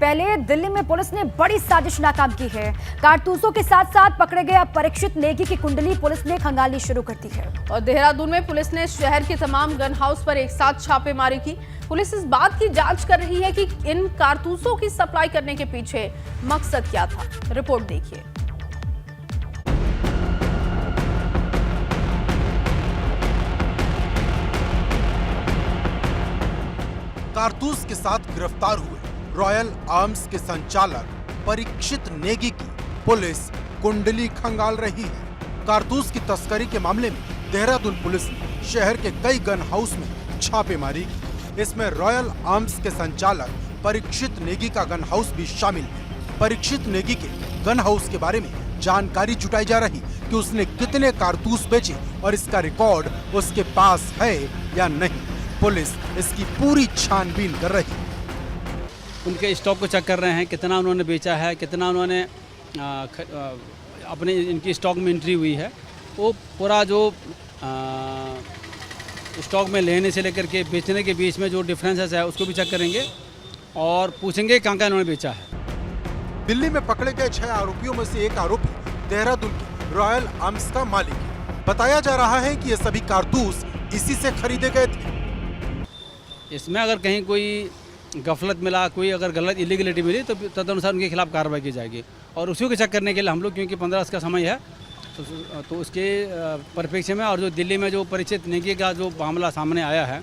पहले दिल्ली में पुलिस ने बड़ी साजिश नाकाम की है। कारतूसों के साथ साथ पकड़े गए परीक्षित नेगी की कुंडली पुलिस ने खंगालनी शुरू कर दी है। और देहरादून में पुलिस ने शहर के तमाम गन हाउस पर एक साथ छापेमारी की। पुलिस इस बात की जांच कर रही है कि इन कारतूसों की सप्लाई करने के पीछे मकसद क्या था। रिपोर्ट देखिए। कारतूस के साथ गिरफ्तार हुए रॉयल आर्म्स के संचालक परीक्षित नेगी की पुलिस कुंडली खंगाल रही है। कारतूस की तस्करी के मामले में देहरादून पुलिस ने शहर के कई गन हाउस में छापेमारी की। इसमें रॉयल आर्म्स के संचालक परीक्षित नेगी का गन हाउस भी शामिल है। परीक्षित नेगी के गन हाउस के बारे में जानकारी जुटाई जा रही कि उसने कितने कारतूस बेचे और इसका रिकॉर्ड उसके पास है या नहीं। पुलिस इसकी पूरी छानबीन कर रही है। उनके स्टॉक को चेक कर रहे हैं, कितना उन्होंने बेचा है, कितना उन्होंने अपने इनकी स्टॉक में एंट्री हुई है। वो पूरा जो स्टॉक में लेने से लेकर के बेचने के बीच में जो डिफरेंसेस है उसको भी चेक करेंगे और पूछेंगे कहाँ उन्होंने बेचा है। दिल्ली में पकड़े गए 6 आरोपियों में से एक आरोपी देहरादून के रॉयल आर्म्स का मालिक है। बताया जा रहा है कि ये सभी कारतूस इसी से खरीदे गए थे। इसमें अगर कहीं कोई गफलत मिला, कोई अगर गलत इलीगलिटी मिली तो तदनुसार उनके खिलाफ कार्रवाई की जाएगी। और उसी को चेक करने के लिए हम लोग, क्योंकि 15 अगस्त का समय है, तो उसके परिप्रेक्ष्य में और जो दिल्ली में जो परीक्षित नेगी का जो मामला सामने आया है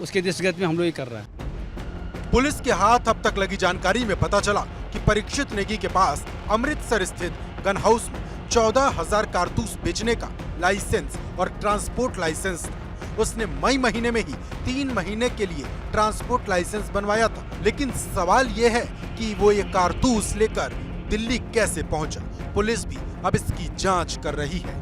उसके दृष्टिगत में हम लोग ये कर रहे हैं। पुलिस के हाथ अब तक लगी जानकारी में पता चला कि परीक्षित नेगी के पास अमृतसर स्थित गन हाउस में 14,000 कारतूस बेचने का लाइसेंस और ट्रांसपोर्ट लाइसेंस था। उसने मई महीने में ही 3 महीने के लिए ट्रांसपोर्ट लाइसेंस बनवाया था। लेकिन सवाल यह है कि वो ये कारतूस लेकर दिल्ली कैसे पहुंचा। पुलिस भी अब इसकी जांच कर रही है।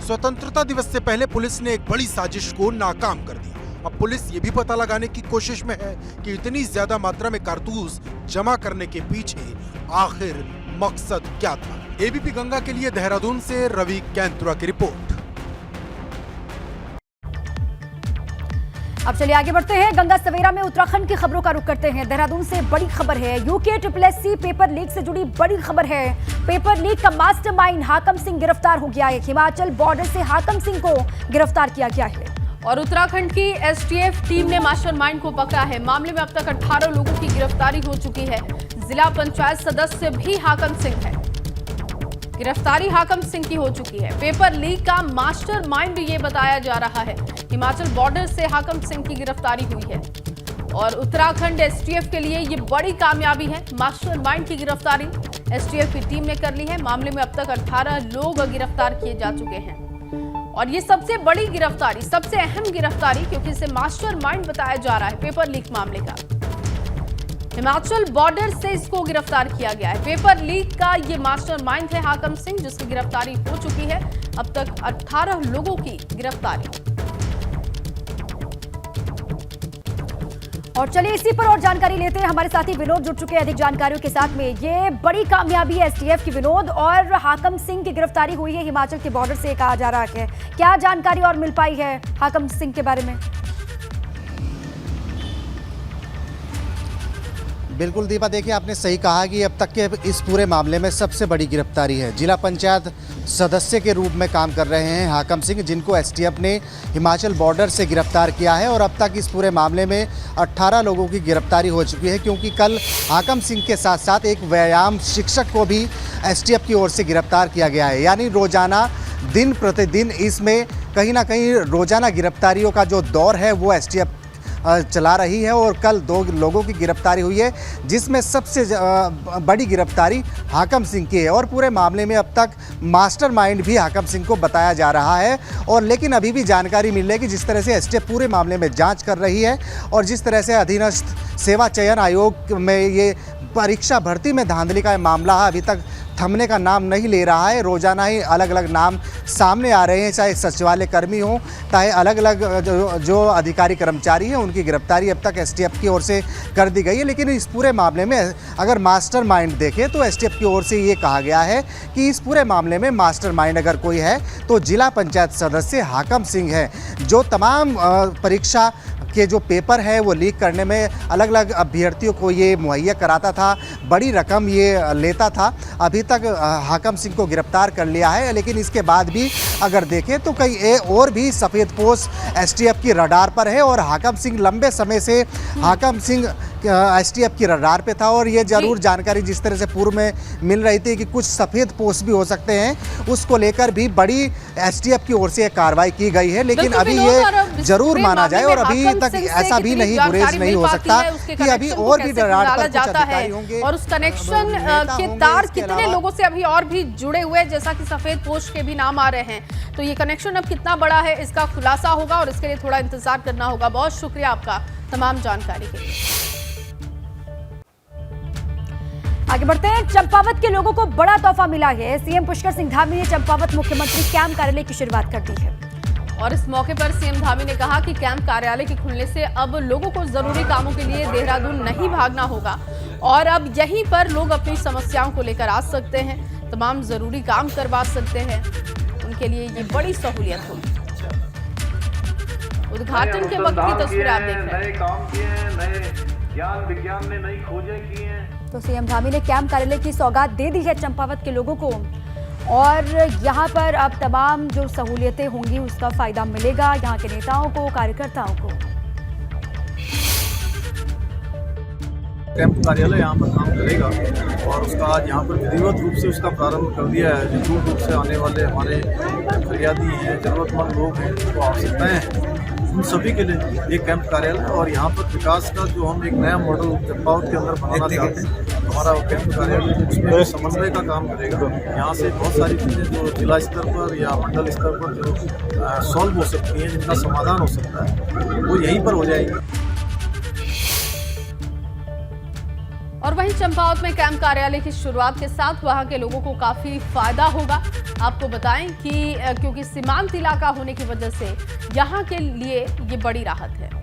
स्वतंत्रता दिवस से पहले पुलिस ने एक बड़ी साजिश को नाकाम कर दिया। अब पुलिस ये भी पता लगाने की कोशिश में है कि इतनी ज्यादा मात्रा में कारतूस जमा करने के पीछे आखिर मकसद क्या था। एबीपी गंगा के लिए देहरादून से रवि कैंतुरा की रिपोर्ट। अब चलिए आगे बढ़ते हैं। गंगा सवेरा में उत्तराखंड की खबरों का रुख करते हैं। देहरादून से बड़ी खबर है। यूके SSSC पेपर लीक से जुड़ी बड़ी खबर है। पेपर लीक का मास्टरमाइंड हाकम सिंह गिरफ्तार हो गया है। हिमाचल बॉर्डर से हाकम सिंह को गिरफ्तार किया गया है। और उत्तराखंड की STF टीम ने मास्टरमाइंड को पकड़ा है। मामले में अब तक 18 लोगों की गिरफ्तारी हो चुकी है। जिला पंचायत सदस्य भी हाकम सिंह है। गिरफ्तारी हाकम सिंह की हो चुकी है। पेपर लीक का मास्टरमाइंड ये बताया जा रहा है। हिमाचल बॉर्डर से हाकम सिंह की गिरफ्तारी हुई है और उत्तराखंड STF के लिए ये बड़ी कामयाबी है। मास्टरमाइंड की गिरफ्तारी STF की टीम ने कर ली है। मामले में अब तक 18 लोग गिरफ्तार किए जा चुके हैं और ये सबसे बड़ी गिरफ्तारी, सबसे अहम गिरफ्तारी, क्योंकि इसे मास्टरमाइंड बताया जा रहा है पेपर लीक मामले का। हिमाचल बॉर्डर से इसको गिरफ्तार किया गया है। पेपर लीक का ये मास्टरमाइंड है हाकम सिंह, जिसकी गिरफ्तारी हो चुकी है। अब तक 18 लोगों की गिरफ्तारी। और चलिए इसी पर और जानकारी लेते हैं। हमारे साथी विनोद जुड़ चुके हैं अधिक जानकारियों के साथ में। ये बड़ी कामयाबी है STF की विनोद, और हाकम सिंह की गिरफ्तारी हुई है हिमाचल के बॉर्डर से, कहा जा रहा है। क्या जानकारी और मिल पाई है हाकम सिंह के बारे में? बिल्कुल दीपा, देखिए आपने सही कहा कि अब तक के इस पूरे मामले में सबसे बड़ी गिरफ्तारी है। जिला पंचायत सदस्य के रूप में काम कर रहे हैं हाकम सिंह, जिनको STF ने हिमाचल बॉर्डर से गिरफ्तार किया है। और अब तक इस पूरे मामले में 18 लोगों की गिरफ्तारी हो चुकी है, क्योंकि कल हाकम सिंह के साथ साथ एक व्यायाम शिक्षक को भी STF की ओर से गिरफ्तार किया गया है। यानी रोजाना, दिन प्रतिदिन इसमें कहीं ना कहीं रोजाना गिरफ्तारियों का जो दौर है वो STF चला रही है। और कल 2 लोगों की गिरफ्तारी हुई है, जिसमें सबसे बड़ी गिरफ्तारी हाकम सिंह की है। और पूरे मामले में अब तक मास्टरमाइंड भी हाकम सिंह को बताया जा रहा है। और लेकिन अभी भी जानकारी मिल रही है कि जिस तरह से STF पूरे मामले में जांच कर रही है और जिस तरह से अधीनस्थ सेवा चयन आयोग में ये परीक्षा भर्ती में धांधली का मामला अभी तक थमने का नाम नहीं ले रहा है। रोजाना ही अलग अलग नाम सामने आ रहे हैं, चाहे सचिवालय कर्मी हो, चाहे अलग अलग जो अधिकारी कर्मचारी हैं, उनकी गिरफ्तारी अब तक STF की ओर से कर दी गई है। लेकिन इस पूरे मामले में अगर मास्टरमाइंड देखें तो STF की ओर से ये कहा गया है कि इस पूरे मामले में मास्टरमाइंड अगर कोई है तो जिला पंचायत सदस्य हाकम सिंह है, जो तमाम परीक्षा के जो पेपर है वो लीक करने में अलग अलग अभ्यर्थियों को ये मुहैया कराता था, बड़ी रकम ये लेता था। अभी तक हाकम सिंह को गिरफ्तार कर लिया है, लेकिन इसके बाद भी अगर देखें तो कई और भी सफ़ेदपोश एसटीएफ की रडार पर है और हाकम सिंह लंबे समय से हाकम सिंह एसटीएफ की रडार पे था। और ये जरूर जानकारी जिस तरह से पूर्व में मिल रही थी कि कुछ सफ़ेदपोश भी हो सकते हैं, उसको लेकर भी बड़ी एसटीएफ की ओर से कार्रवाई की गई है। लेकिन अभी ये जरूर माना जाए और अभी तक ऐसा भी नहीं गुरेज नहीं हो सकता कि अभी और भी रडार पर कुछ अधिकारी होंगे और उस कनेक्शन के तार कितने लोगों से अभी और भी जुड़े हुए, जैसा कि सफेदपोश के भी नाम आ रहे हैं। तो ये कनेक्शन अब कितना बड़ा है इसका खुलासा होगा और इसके लिए थोड़ा इंतजार करना होगा। बहुत शुक्रिया आपका तमाम जानकारी के लिए। आगे बढ़ते हैं। चंपावत के लोगों को बड़ा तोहफा मिला है। सीएम पुष्कर सिंह धामी ने चंपावत मुख्यमंत्री कैंप कार्यालय की शुरुआत कर दी है और इस मौके पर सीएम धामी ने कहा कि कैंप कार्यालय के खुलने से अब लोगों को जरूरी कामों के लिए देहरादून नहीं भागना होगा और अब यहीं पर लोग अपनी समस्याओं को लेकर आ सकते हैं, तमाम जरूरी काम करवा सकते हैं। उनके लिए ये बड़ी सहूलियत होगी। उद्घाटन के वक्त की तस्वीर आप देख रहे हैं। नए काम किए हैं, नए ज्ञान विज्ञान में नई खोजें की हैं। तो सीएम धामी ने कैंप कार्यालय की सौगात दे दी है चंपावत के लोगों को और यहाँ पर अब तमाम जो सहूलियतें होंगी उसका फायदा मिलेगा यहाँ के नेताओं को, कार्यकर्ताओं को। कैंप कार्यालय यहाँ पर काम करेगा और उसका आज यहाँ पर विधिवत रूप से उसका प्रारंभ कर दिया है। जो दूर दूर से आने वाले हमारे फरियादी हैं, जरूरतमंद लोग हैं, जिनको आवश्यकताएं हैं, उन सभी के लिए ये कैंप कार्यालय और यहाँ पर विकास का जो हम एक नया मॉडल चंपावत के अंदर बनाना चाहते हैं, हमारा वो कैंप कार्यालय उसमें समन्वय का काम करेगा। यहाँ से बहुत सारी चीज़ें जो जिला स्तर पर या मंडल स्तर पर जो सॉल्व हो सकती हैं, जिनका समाधान हो सकता है, वो यहीं पर हो जाएगी। और वहीं चंपावत में कैंप कार्यालय की शुरुआत के साथ वहां के लोगों को काफी फायदा होगा। आपको बताएं कि क्योंकि सीमांत इलाका होने की वजह से यहां के लिए ये बड़ी राहत है।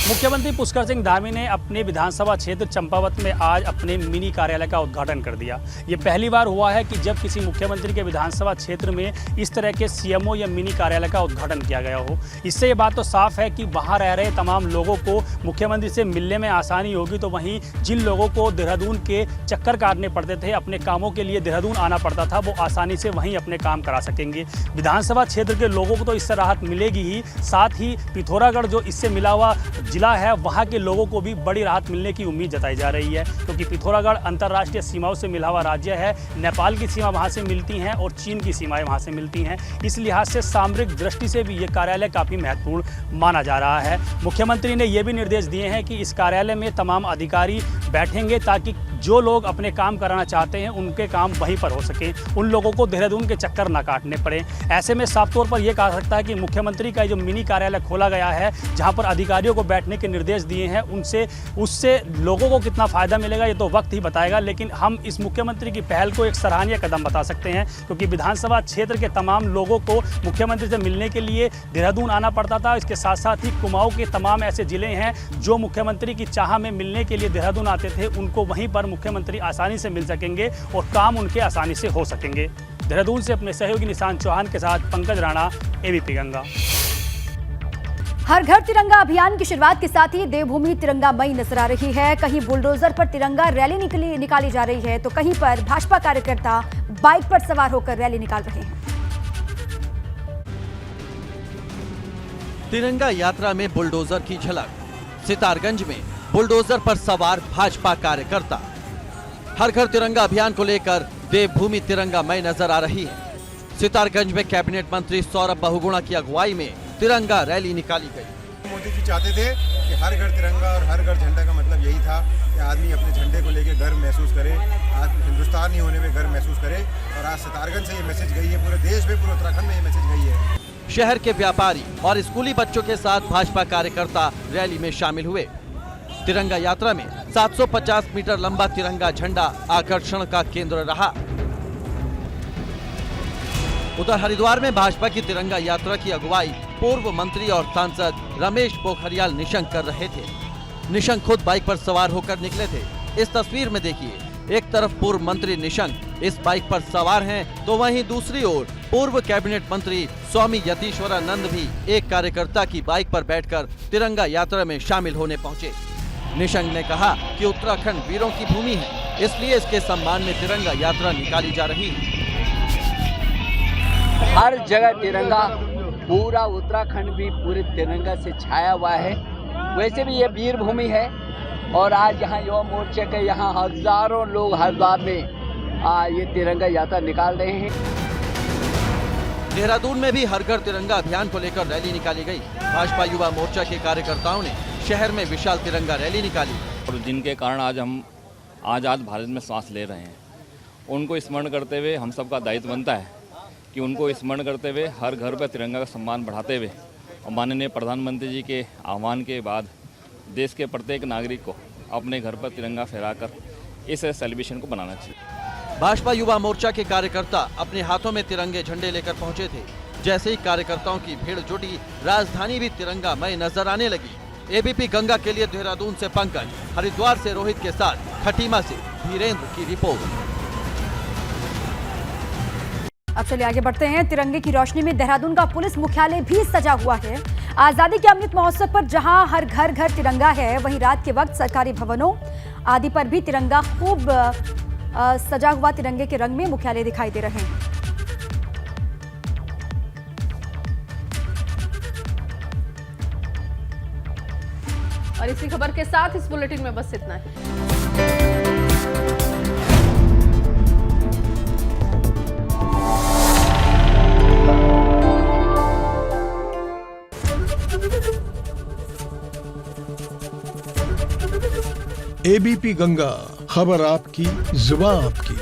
मुख्यमंत्री पुष्कर सिंह धामी ने अपने विधानसभा क्षेत्र चंपावत में आज अपने मिनी कार्यालय का उद्घाटन कर दिया। ये पहली बार हुआ है कि जब किसी मुख्यमंत्री के विधानसभा क्षेत्र में इस तरह के सीएमओ या मिनी कार्यालय का उद्घाटन किया गया हो। इससे ये बात तो साफ है कि वहाँ रह रहे तमाम लोगों को मुख्यमंत्री से मिलने में आसानी होगी। तो वहीं जिन लोगों को देहरादून के चक्कर काटने पड़ते थे, अपने कामों के लिए देहरादून आना पड़ता था, वो आसानी से वहीं अपने काम करा सकेंगे। विधानसभा क्षेत्र के लोगों को तो इससे राहत मिलेगी ही, साथ ही पिथौरागढ़ जो इससे मिला हुआ जिला है वहाँ के लोगों को भी बड़ी राहत मिलने की उम्मीद जताई जा रही है, क्योंकि पिथौरागढ़ अंतर्राष्ट्रीय सीमाओं से मिला हुआ राज्य है। नेपाल की सीमा वहाँ से मिलती हैं और चीन की सीमाएं वहाँ से मिलती हैं। इस लिहाज से सामरिक दृष्टि से भी ये कार्यालय काफ़ी महत्वपूर्ण माना जा रहा है। मुख्यमंत्री ने ये भी निर्देश दिए हैं कि इस कार्यालय में तमाम अधिकारी बैठेंगे ताकि जो लोग अपने काम कराना चाहते हैं उनके काम वहीं पर हो सके, उन लोगों को देहरादून के चक्कर ना काटने पड़े। ऐसे में साफ तौर पर यह कहा सकता है कि मुख्यमंत्री का जो मिनी कार्यालय खोला गया है, जहां पर अधिकारियों को बैठने के निर्देश दिए हैं, उससे लोगों को कितना फ़ायदा मिलेगा ये तो वक्त ही बताएगा। लेकिन हम इस मुख्यमंत्री की पहल को एक सराहनीय कदम बता सकते हैं, क्योंकि विधानसभा क्षेत्र के तमाम लोगों को मुख्यमंत्री से मिलने के लिए देहरादून आना पड़ता था। इसके साथ साथ ही कुमाऊं के तमाम ऐसे ज़िले हैं जो मुख्यमंत्री की चाह में मिलने के लिए देहरादून आते थे, उनको वहीं पर मुख्यमंत्री आसानी से मिल सकेंगे और काम उनके आसानी से हो सकेंगे। देहरादून से अपने सहयोगी निशांत चौहान के साथ पंकज राणा, एबीपी गंगा। हर घर तिरंगा अभियान की शुरुआत के साथ ही देवभूमि तिरंगामयी नजर आ रही है। कहीं बुलडोजर पर तिरंगा रैली निकाली जा रही है तो कहीं पर भाजपा कार्यकर्ता बाइक पर सवार होकर रैली निकाल रहे हैं। तिरंगा यात्रा में बुलडोजर की झलक। सितारगंज में बुलडोजर पर सवार भाजपा कार्यकर्ता। हर घर तिरंगा अभियान को लेकर देवभूमि तिरंगामय नजर आ रही है। सितारगंज में कैबिनेट मंत्री सौरभ बहुगुणा की अगुवाई में तिरंगा रैली निकाली गई। मोदी जी चाहते थे कि हर घर तिरंगा और हर घर झंडा का मतलब यही था कि आदमी अपने झंडे को लेकर गर्व महसूस करे, आज हिंदुस्तानी होने में गर्व महसूस करे। और आज सितारगंज से ये मैसेज गई है, पूरे देश में, पूरे उत्तराखंड में ये मैसेज गई है। शहर के व्यापारी और स्कूली बच्चों के साथ भाजपा कार्यकर्ता रैली में शामिल हुए। तिरंगा यात्रा में 750 मीटर लंबा तिरंगा झंडा आकर्षण का केंद्र रहा। उधर हरिद्वार में भाजपा की तिरंगा यात्रा की अगुवाई पूर्व मंत्री और सांसद रमेश पोखरियाल निशंक कर रहे थे। निशंक खुद बाइक पर सवार होकर निकले थे। इस तस्वीर में देखिए एक तरफ पूर्व मंत्री निशंक इस बाइक पर सवार हैं, तो वहीं दूसरी ओर पूर्व कैबिनेट मंत्री स्वामी यतीश्वरानंद भी एक कार्यकर्ता की बाइक पर बैठकर तिरंगा यात्रा में शामिल होने पहुंचे। निशंक ने कहा कि उत्तराखंड वीरों की भूमि है, इसलिए इसके सम्मान में तिरंगा यात्रा निकाली जा रही है। हर जगह तिरंगा, पूरा उत्तराखंड भी पूरे तिरंगा से छाया हुआ है। वैसे भी ये वीर भूमि है और आज यहाँ युवा मोर्चे के यहाँ हजारों लोग हरिद्वार में ये तिरंगा यात्रा निकाल रहे हैं। देहरादून में भी हर घर तिरंगा अभियान को लेकर रैली निकाली गई। भाजपा युवा मोर्चा के कार्यकर्ताओं ने शहर में विशाल तिरंगा रैली निकाली और जिनके कारण आज हम आज़ाद भारत में सांस ले रहे हैं, उनको स्मरण करते हुए हम सबका दायित्व बनता है कि उनको स्मरण करते हुए हर घर पर तिरंगा का सम्मान बढ़ाते हुए और माननीय प्रधानमंत्री जी के आह्वान के बाद देश के प्रत्येक नागरिक को अपने घर पर तिरंगा फहराकर इस सेलिब्रेशन को बनाना चाहिए। भाजपा युवा मोर्चा के कार्यकर्ता अपने हाथों में तिरंगे झंडे लेकर पहुंचे थे। जैसे ही कार्यकर्ताओं की भीड़ जुटी, राजधानी भी तिरंगामय नजर आने लगी। एबीपी गंगा के लिए देहरादून से पंकज, हरिद्वार से रोहित के साथ खटीमा से धीरेन्द्र की रिपोर्ट। अब चलिए आगे बढ़ते हैं। तिरंगे की रोशनी में देहरादून का पुलिस मुख्यालय भी सजा हुआ है। आजादी के अमृत महोत्सव पर जहां हर घर घर तिरंगा है, वहीं रात के वक्त सरकारी भवनों आदि पर भी तिरंगा खूब सजा हुआ तिरंगे के रंग में मुख्यालय दिखाई दे रहे हैं। और इसी खबर के साथ इस बुलेटिन में बस इतना ही। एबीपी गंगा, खबर आपकी, जुबान आपकी।